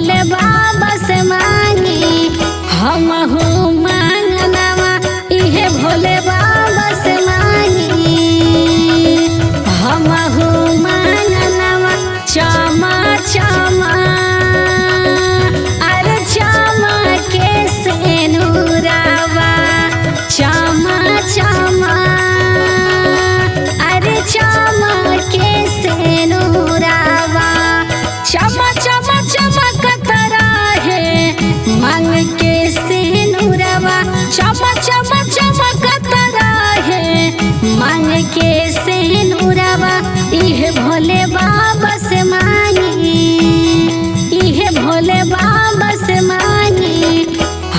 भोले बाबा से मांगी हमहू मांगनवा इहे भोले बाबा से मांगी हमहू मांगनवा चमा चमा अरे चमा के सेनुरावा चमा चमा अरे चमा के सेनुरावा चमा चमा चमकत रहे मांग के सेनुरावा चमा चमा चमकत रहे मांग के सेनुरावा इहे भोले बाबा से मांगी इहे भोले बाबा से मांगी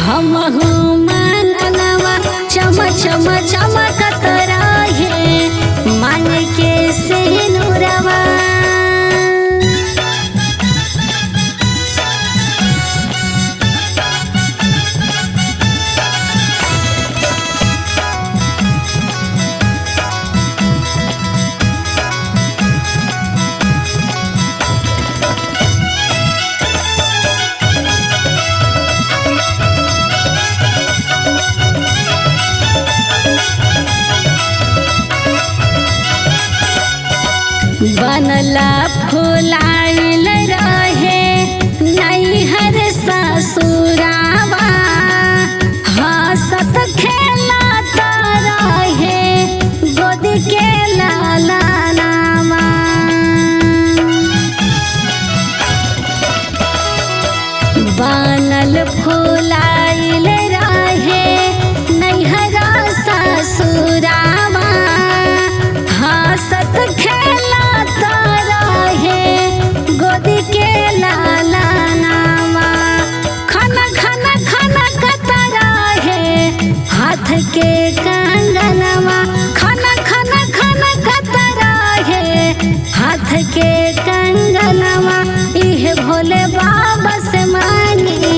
हमहू मांगनवा चमा चमा चमकत रहे मांग के सेनुरावा। बनला फुलाइल रहे नैहर ससुरावा हंसत खेलत रहे गोद के लालनावा बनल फुलाइल रहे नैहर ससुरावा हंसत खेलत रहे गोद के लालनावा खाना खाना खाना कत रहे हाथ के कंगनवा खाना खाना खाना कत रहे हाथ के कंगनवा इहे भोले बाबा से मांगी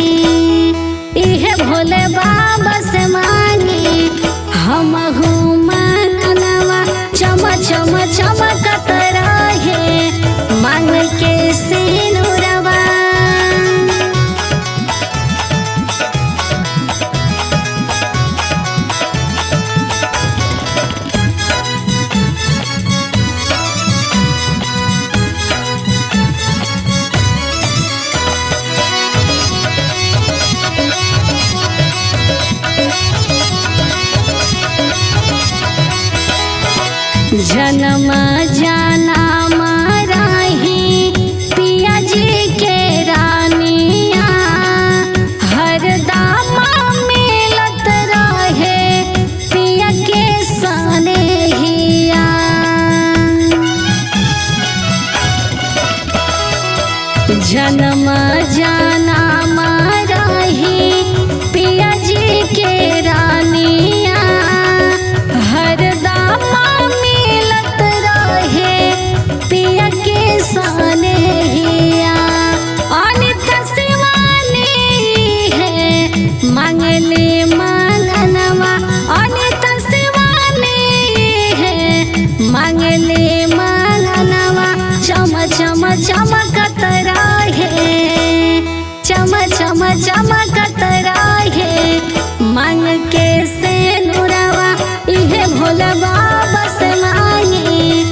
इहे भोले बाबा से मांगी हमहू मांगनवा चमा चमा चमकत रहे मांग के सेनुरवा। जन्म जनम रही पिया जी के रानिया हरदम मिलत रहे पिया के सनेहिया जन्म जनम रही पिया जी के रानिया हरदम मिलत रहे पिया के सनेहिया अनित शिवानी है मांगले मांगनवा अनित शिवानी है मांगले मांगनवा चम चम चमकत रहे चम चम चमकत रहे मांग के सेनुरवा इहे भोला बाबा से मांगी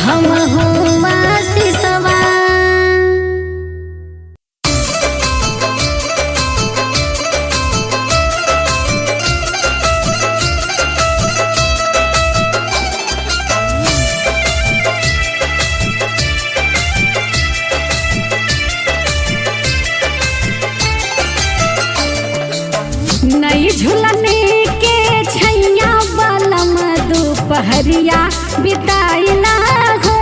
हमहू आशीषवा। नई झुलने के छैया बलम दोपहरिया बिताइला हो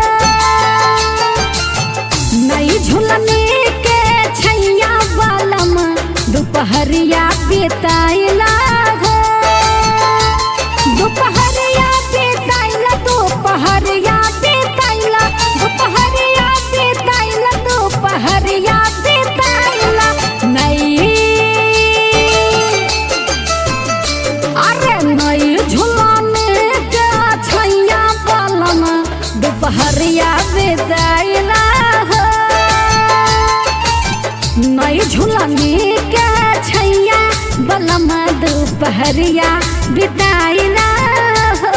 नई झुलने के छैया बलम दोपहरिया बिताइला हो दोपहरिया बिताइला दोपहरिया बिताइला दोपहरिया बिताइला दोपहरिया बिताइला नई नई झुलाने के छैया बलम दोपहरिया बिताइला हो नई दोपहरिया बिताइला हो।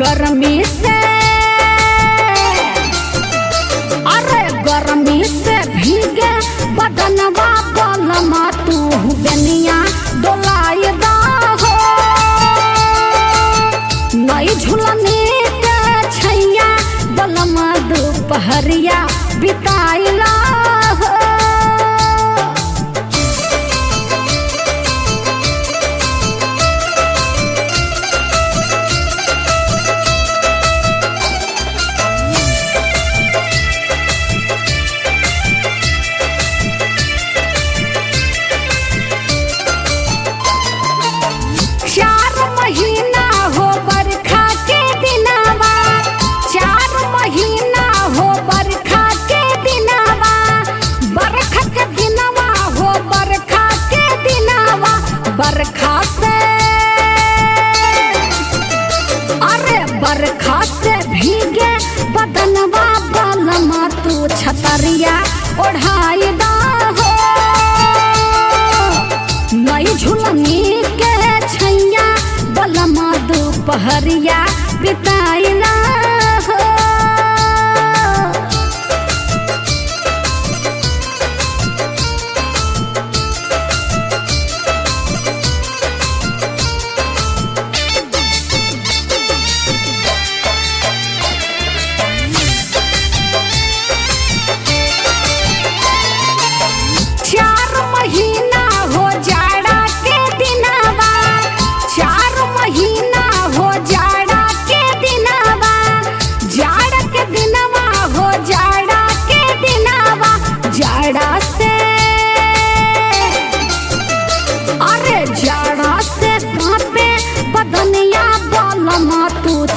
गर्मी से अरे गर्मी से भीगे बदनवा बलमा तू बेनिया डोलाई दा हो। नई झुलनी के छैया बलमा दोपहरिया बिताइला हो। बरखा से अरे बरखा से भीगे बदनवा बलमा तू छतरिया ओढ़ाई दा हो। नई झुलनी के छैया बलमा दोपहरिया बिताइला हो।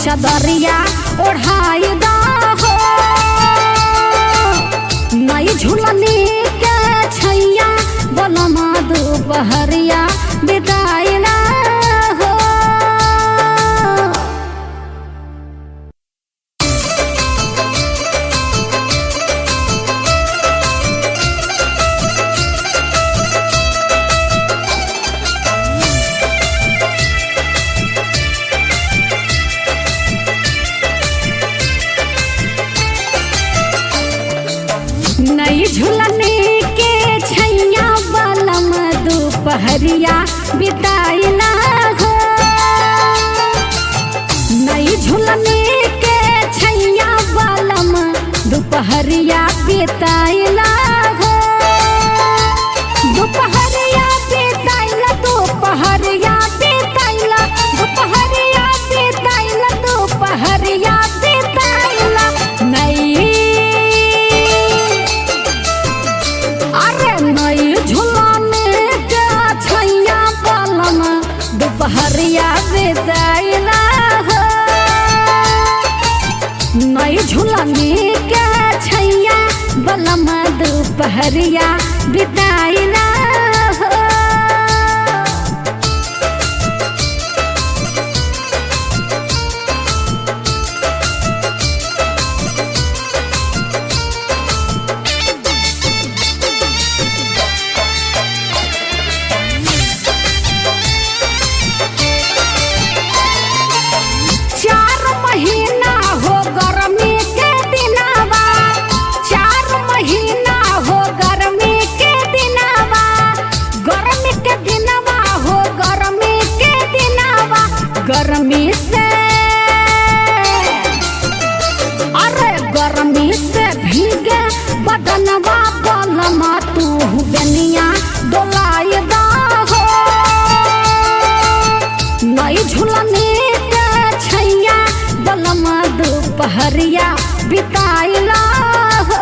चदरिया ओढ़ाई दा हो। नई झुलनी के छैया बलमा दोपहरिया बिताइला हो। नई झुलनी के छैया बलमा दोपहरिया बिताइला हो। नई झुलनी के छैया बलमा दोपहरिया बिताइला हो। दोपहरिया बिताइला दोपहरिया बिताइला दोपहरिया बिताइला दोपहरिया बिताइला। नई दोपहरिया बिताइला हो। नई झुलनी के छैया बलमा दोपहरिया बिताइला हो। गर्मी से अरे गर्मी से भीगे बदनवा बलमा तू बेनिया डोलाई दा हो। नई झुलनी के छैया बलमा दोपहरिया बिताइला हो।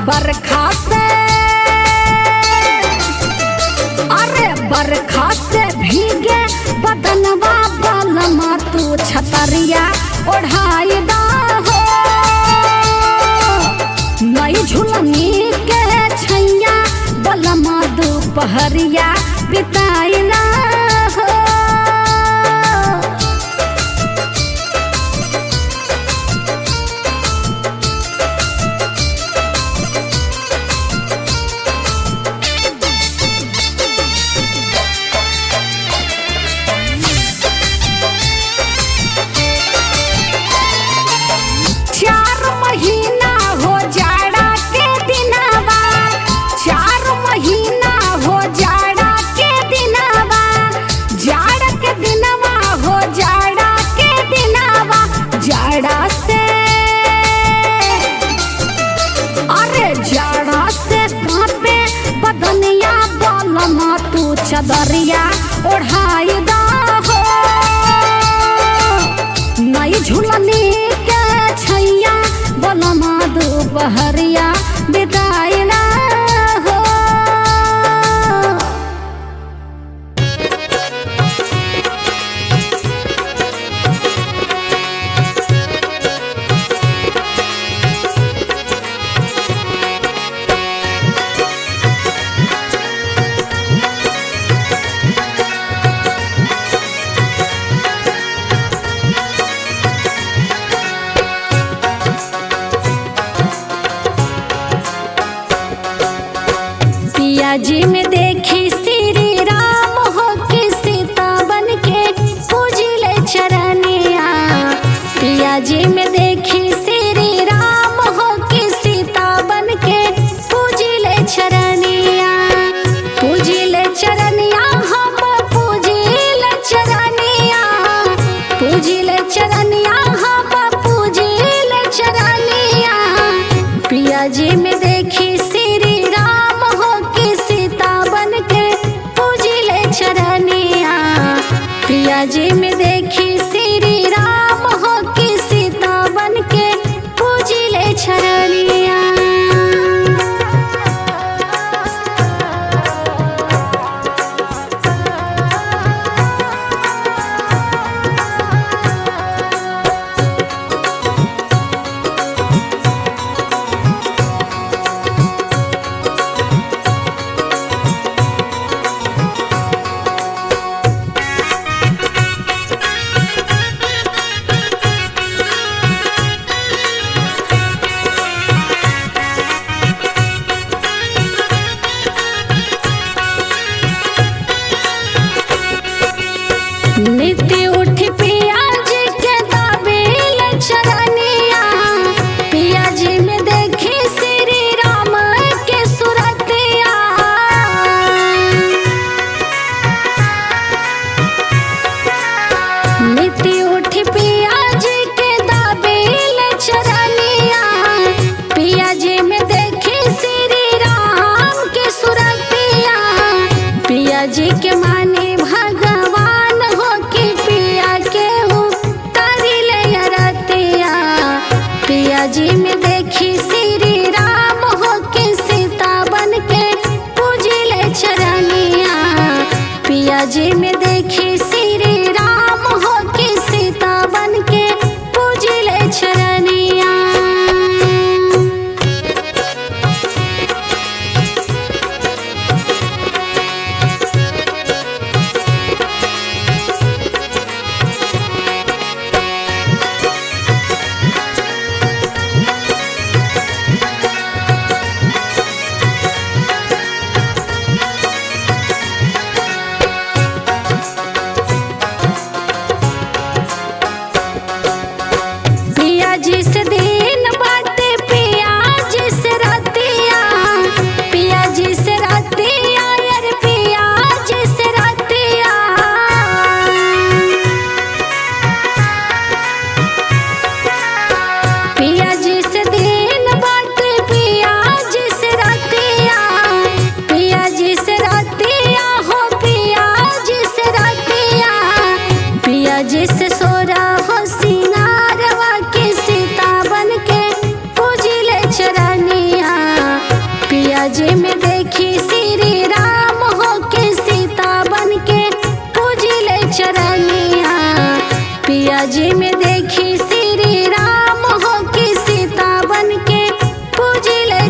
बरखा से अरे बरखा से भीगे बदनवा बलमा तू छतरिया ओढ़ाई दा हो नई झुलनी के छैया बलमा दोपहरिया बिताई ना हो। चदरिया ओढ़ाई दा हो नई झुलनी के छैया बलमा दोपहरिया बिताई ना हो। जी में देखी श्री राम हो कि सीता बन के पूजिले चरनिया पिया जी में देखी श्री राम हो कि सीता बन के पूजिले चरनिया हम पूजिले चरनिया हम पूजिले चरनिया पिया जी में देखी पिया जी में देखी श्री राम हो कि सीता बन के पूजिले चरनिया।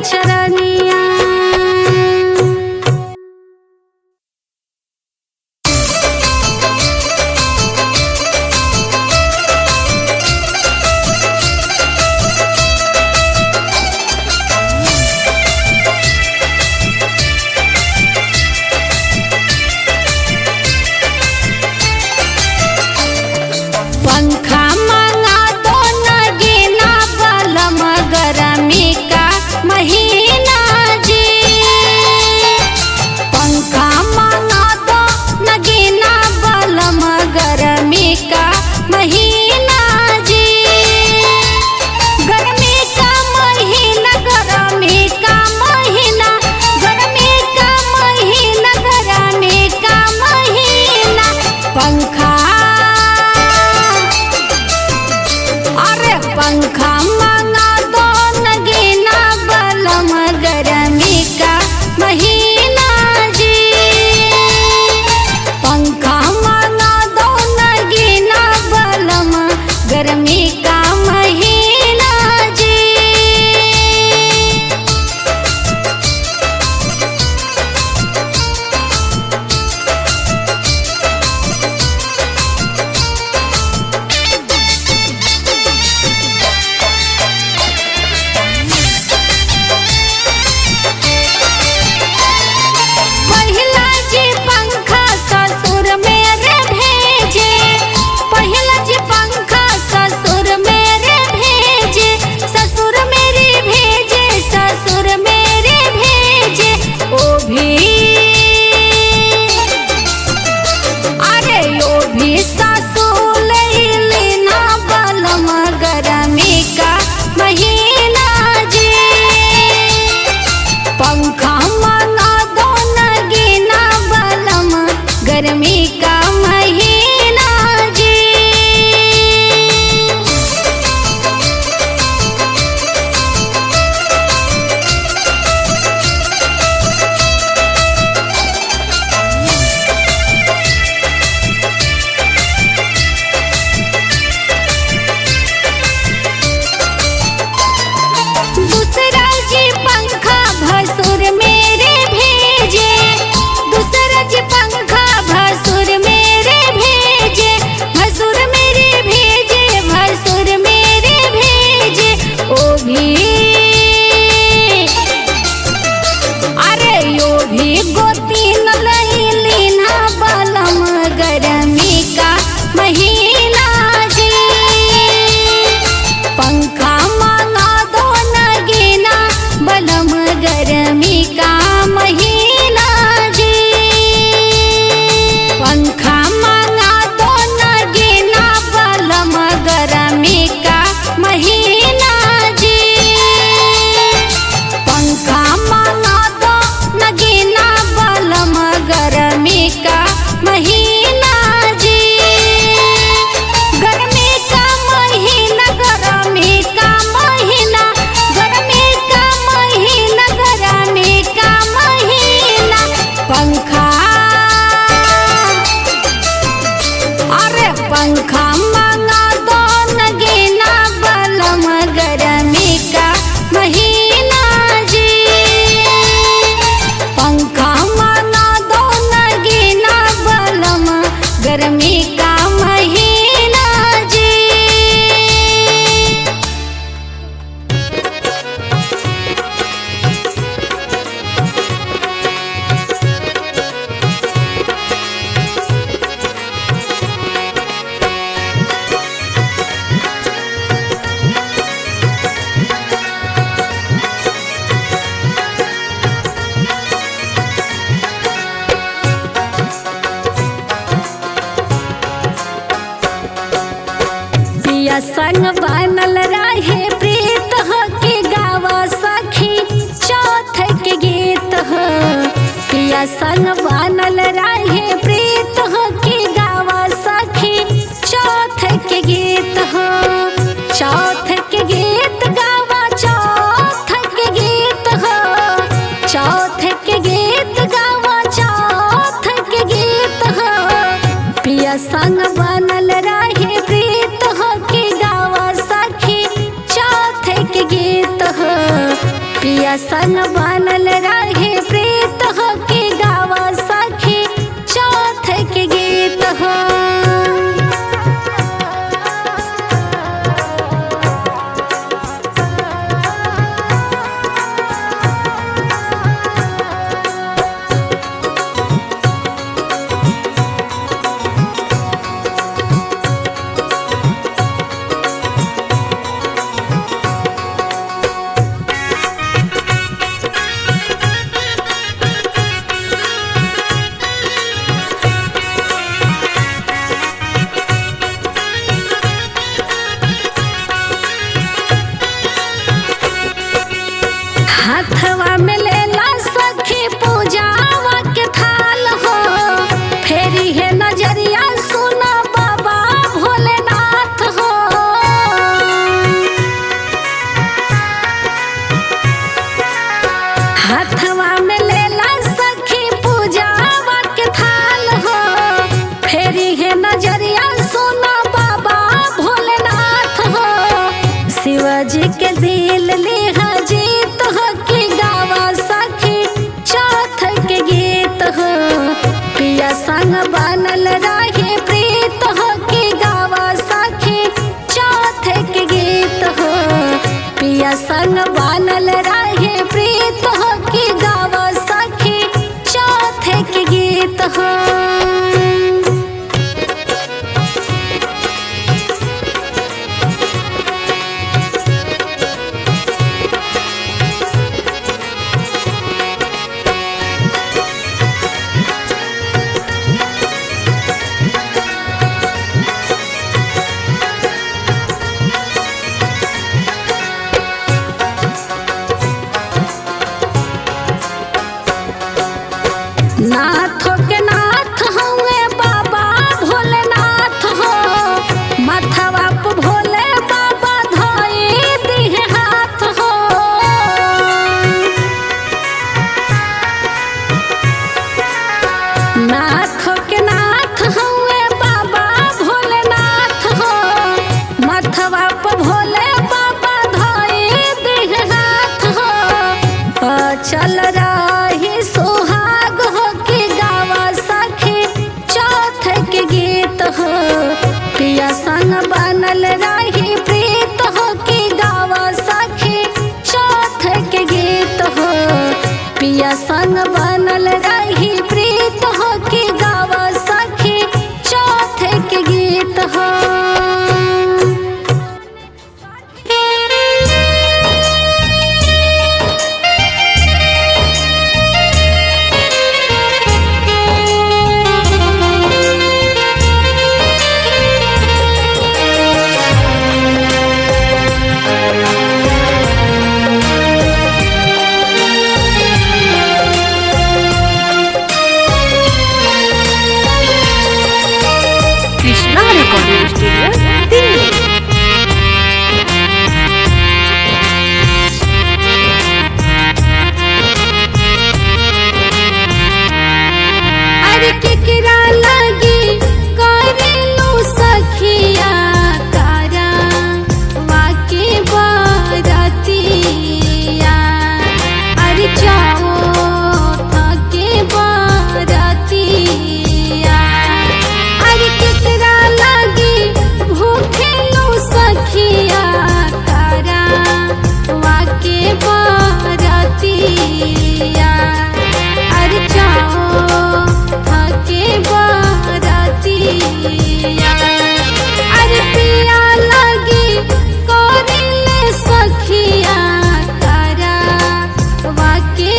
चरनिया। पंखा मंगा दो नगीना बलम गरमी का महीना जी। पंखा मंगा दो नगीना बलम गरमी का महीना जी। गर्मी का महीना गर्मी का महीना गर्मी का महीना गर्मी का महीना। पंखा पंखा मंगा दो नगीना बलम गरमी का महीना जी। पंखा मंगा दो नगीना बलम गरमी का महीना जी। पहिला जी पंखा ससुर मेरे भेजे। पहिला जी पंखा ससुर मेरे भेजे। ससुर मेरे भेजे ससुर मेरे भेजे। ओ भी अरे ओ भी ससुर लेना बलम गरमी का महीना जी। पंखा मंगा दो नगीना बलम गरमी का महीना जी। दूसरा जी पंखा भसुर मेरे भेजे। दूसरा जी पंखा भसुर मेरे भेजे। भसुर मेरे भेजे भसुर मेरे भेजे। ओ भी अरे ओ भी गोतीन लैलीना बलम गरमी का महीना जी। पंखा मंगा दो नगीना बलम गरमी का महीना जी। पंखा मंगा दो नगीना बलम गरमी का महीना जी। पंखा मंगा दो नगीना बलम गरमी का महीना जी। गर्मी का महीना गर्मी का महीना गर्मी का महीना गर्मी का महीना। पंखा अरे पंखा मंगा दो नगीना बलम गरमी का महीना जी। पंखा मंगा दो नगीना बलम गरमी का महीना जी। पिया संग बनल रहे प्रीत हो के गावा सखी चौथ के गीत हो। पिया संग बनल रहे प्रीत हो के गावा सखी चौथ के गीत हो। चौथ के गीत गावा चौथ के गीत हो। चौथ के गीत गावा चौथ के गीत हो। पिया संग बनल रहे प्रीत हो के गावा सखी चौथ के गीत हो। पिया पिया संग बनल रहे प्रीत हो के गावा सखी चौथ के गीत हो। हाथवा में लेला सखी पूजावा के थाल हो, फेरी है नजरिया सुना बाबा भोलेनाथ हो। हाथवा में लेला सखी पूजावा के थाल हो, फेरी है नजरिया सुना बाबा भोलेनाथ हो। शिवाजी के दिल लिहा जीत हो कि गावा सखी चौथ के गीत हो। पिया संग बनल रहे प्रीत हो कि गावा सखी चौथ के गीत हो। पिया संग बनल रहे प्रीत हो कि गावा सखी चौथ के गीत हो। नाथ के नाथ हुए बाबा भोलेनाथ हो, मथवा पे भोले बाबा धोई दिहे हाथ हो। नाथ के नाथ हुए बाबा भोलेनाथ हो, मथवा पे भोले बाबा धोई दिहे हाथ हो। चल रही सुहाग हो कि गावा सखी चौथ के गीत हो। पिया संग बनल रही प्रीत हो कि गावा सखी चौथ के गीत हो। पिया संग बनल रही प्रीत हो कि गावा सखी चौथ के गीत हो। Krishna recording studio Delhi. अरे केकरा लगी करेलू सखिया कारा वाके बारातिया। अरे जाओ थके बारातिया। अरे केकरा लगी भूखेलू सखिया कारा वाके बारातिया। अरे जाओ थके बारातिया। अरे पिया लगी करेले सखिया कारा वाके